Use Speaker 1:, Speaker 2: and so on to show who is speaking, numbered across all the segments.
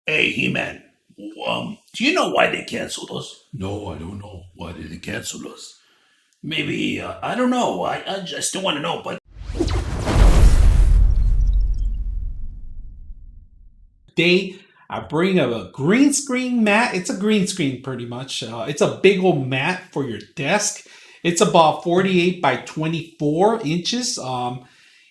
Speaker 1: Hey, He-Man. Do you know why they canceled us? No, I don't know. Why did they cancel us? Maybe, I don't know. I just don't want to know, but
Speaker 2: Today, I bring a green screen mat. It's a green screen pretty much. It's a big old mat for your desk. It's about 48 by 24 inches.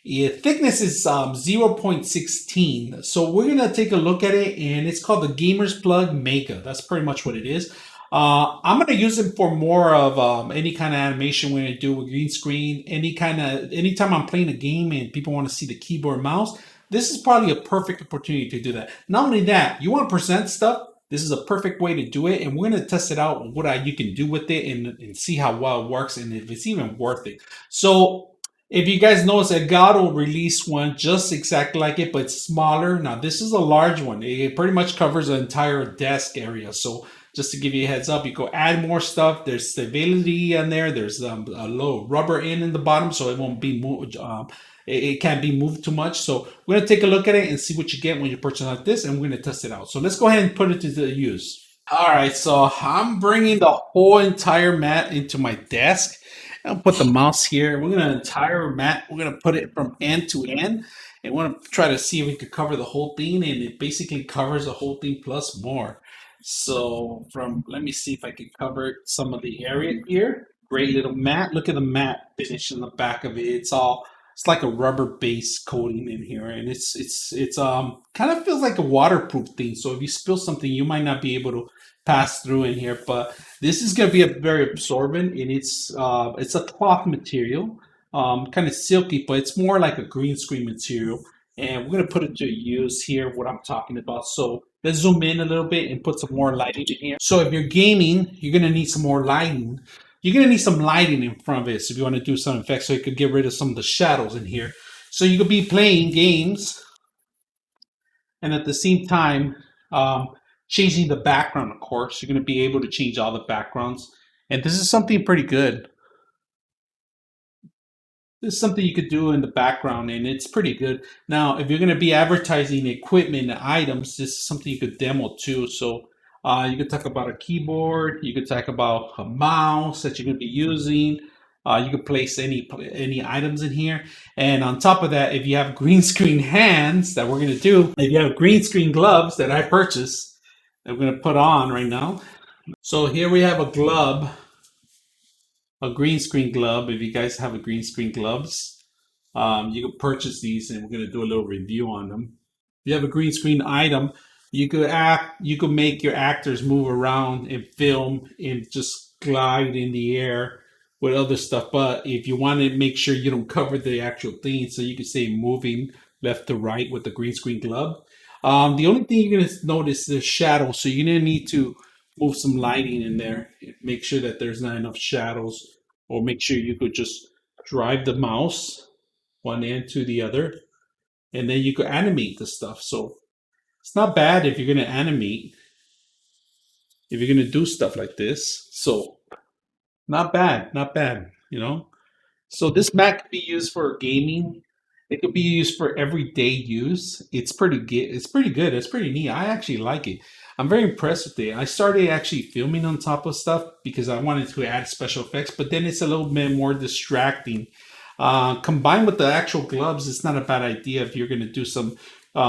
Speaker 2: Thickness is 0.16. So we're going to take a look at it, and it's called the Gamers Plug Mega. That's pretty much what it is. I'm going to use it for more of any kind of animation we're going to do with green screen. Anytime I'm playing a game and people want to see the keyboard and mouse, this is probably a perfect opportunity to do that. Not only that, you want to present stuff, this is a perfect way to do it, and we're going to test it out, what you can do with it, and see how well it works and if it's even worth it. So if you guys notice, that God will release one just exactly like it, but smaller. Now this is a large one. It pretty much covers the entire desk area. So just to give you a heads up, you go add more stuff. There's stability in there. There's a low rubber in the bottom, so it won't be moved. It can't be moved too much. So we're gonna take a look at it and see what you get when you purchase like this, and we're gonna test it out. So let's go ahead and put it to the use. All right, so I'm bringing the whole entire mat into my desk. I'll put the mouse here. We're gonna entire mat. We're gonna put it from end to end, and we're gonna try to see if we could cover the whole thing. And it basically covers the whole thing plus more. So let me see if I can cover some of the area here. Great little mat. Look at the mat finish in the back of it. It's like a rubber base coating in here, and it's kind of feels like a waterproof thing. So if you spill something, you might not be able to pass through in here. But this is going to be a very absorbent, and it's a cloth material, kind of silky, but it's more like a green screen material. And we're going to put it to use here, what I'm talking about. So let's zoom in a little bit and put some more lighting in here. So if you're gaming, you're going to need some more lighting. You're going to need some lighting in front of it so if you want to do some effects, so you could get rid of some of the shadows in here. So you could be playing games and at the same time changing the background. Of course, you're going to be able to change all the backgrounds, and this is something pretty good. This is something you could do in the background, and it's pretty good. Now if you're going to be advertising equipment and items, this is something you could demo too. So you could talk about a keyboard, you could talk about a mouse that you're going to be using. You could place any items in here, and on top of that, if you have green screen hands that we're going to do, if you have green screen gloves that I purchased that we're going to put on right now. So here we have a green screen glove. If you guys have a green screen gloves, you can purchase these, and we're going to do a little review on them. If you have a green screen item, you could make your actors move around and film and just glide in the air with other stuff. But if you want to make sure you don't cover the actual thing, so you can say moving left to right with the green screen glove. The only thing you're going to notice is shadow, so you're going to need to move some lighting in there. Make sure that there's not enough shadows, or make sure you could just drive the mouse one end to the other, and then you could animate the stuff. So it's not bad if you're going to animate, if you're going to do stuff like this. So not bad, not bad, you know. So this Mac could be used for gaming. It could be used for everyday use. It's pretty good. It's pretty good. It's pretty neat. I actually like it. I'm very impressed with it. I started actually filming on top of stuff because I wanted to add special effects, but then it's a little bit more distracting. Combined with the actual gloves, it's not a bad idea if you're going to do some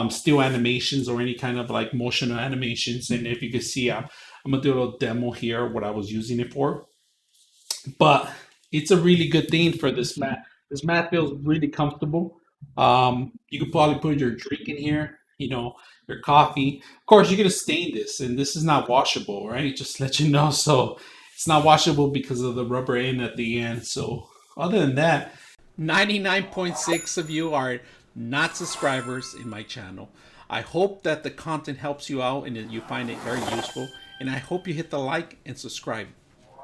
Speaker 2: still animations or any kind of like motion animations. And if you can see, I'm going to do a little demo here, what I was using it for. But it's a really good thing for this mat. This mat feels really comfortable. You could probably put your drink in here, your coffee. Of course, you're gonna stain this, and this is not washable, right? Just to let you know. So it's not washable because of the rubber end at the end. So other than that, 99.6 of you are not subscribers in my channel. I hope that the content helps you out and that you find it very useful. And I hope you hit the like and subscribe.